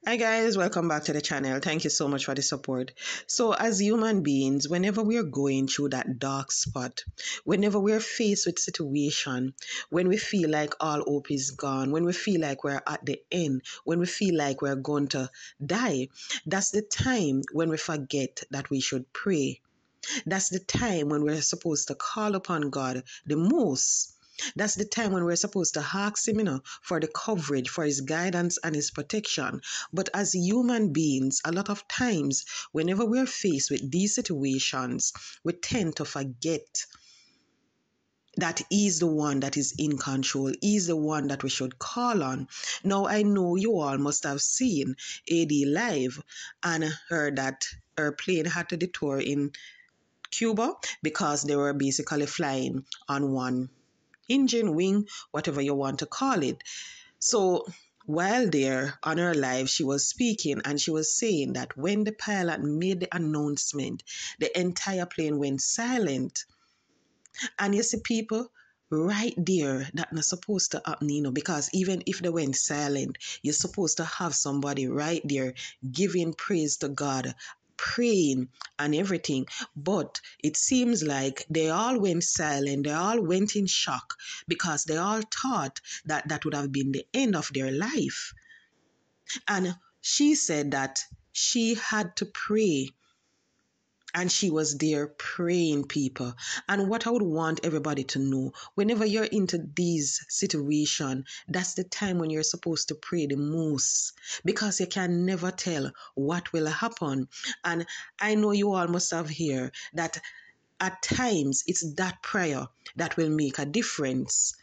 Hi guys, welcome back to the channel. Thank you so much for the support. So as human beings, whenever we're going through that dark spot, whenever we're faced with situation, when we feel like all hope is gone, when we feel like we're at the end, when we feel like we're going to die, that's the time when we forget that we should pray. That's the time when we're supposed to call upon God the most. That's the time when we're supposed to ask Him, for the coverage, for His guidance and His protection. But as human beings, a lot of times, whenever we're faced with these situations, we tend to forget that He's the one that is in control. He's the one that we should call on. Now, I know you all must have seen AD live and heard that her plane had to detour in Cuba because they were basically flying on one engine, wing, whatever you want to call it. So while there on her live, she was speaking and she was saying that when the pilot made the announcement, the entire plane went silent. And you see, people, right there, that not supposed to happen, because even if they went silent, you're supposed to have somebody right there giving praise to God, praying and everything. But it seems like they all went silent, they all went in shock because they all thought that that would have been the end of their life. And she said that she had to pray and she was there praying, people. And what I would want everybody to know, whenever you're into these situations, that's the time when you're supposed to pray the most, because you can never tell what will happen. And I know you all must have heard that at times it's that prayer that will make a difference.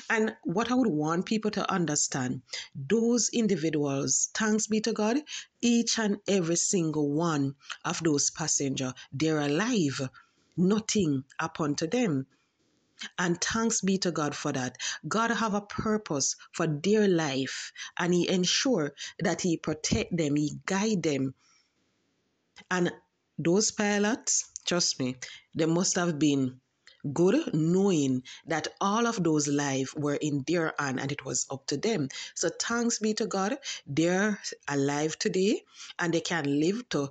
And what I would want people to understand, those individuals, thanks be to God, each and every single one of those passengers, they're alive. Nothing happened to them. And thanks be to God for that. God have a purpose for their life, and He ensure that He protect them, He guide them. And those pilots, trust me, they must have been good, knowing that all of those lives were in their hand and it was up to them. So thanks be to God, they're alive today and they can live to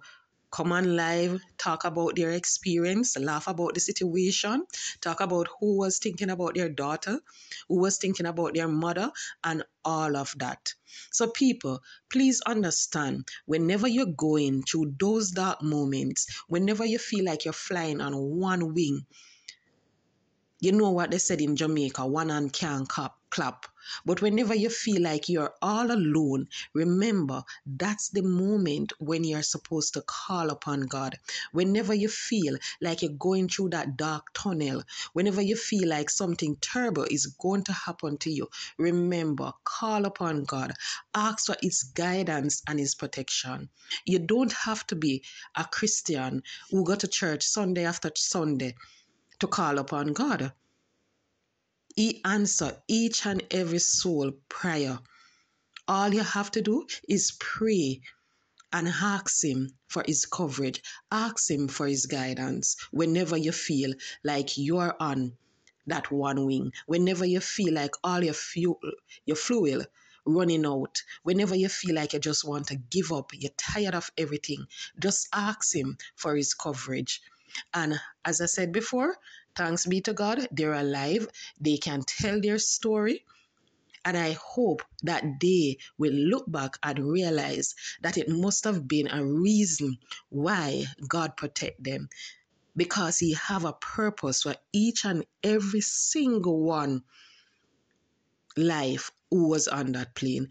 come on live, talk about their experience, laugh about the situation, talk about who was thinking about their daughter, who was thinking about their mother, and all of that. So, people, please understand, whenever you're going through those dark moments, whenever you feel like you're flying on one wing, you know what they said in Jamaica, one hand can't clap. But whenever you feel like you're all alone, remember that's the moment when you're supposed to call upon God. Whenever you feel like you're going through that dark tunnel, whenever you feel like something terrible is going to happen to you, remember, call upon God. Ask for His guidance and His protection. You don't have to be a Christian who go to church Sunday after Sunday to call upon God. He answers each and every soul prayer. All you have to do is pray and ask Him for His coverage. Ask Him for His guidance whenever you feel like you're on that one wing. Whenever you feel like all your fuel running out. Whenever you feel like you just want to give up, you're tired of everything, just ask Him for His coverage. And as I said before, thanks be to God, they're alive. They can tell their story. And I hope that they will look back and realize that it must have been a reason why God protect them. Because He have a purpose for each and every single one life who was on that plane.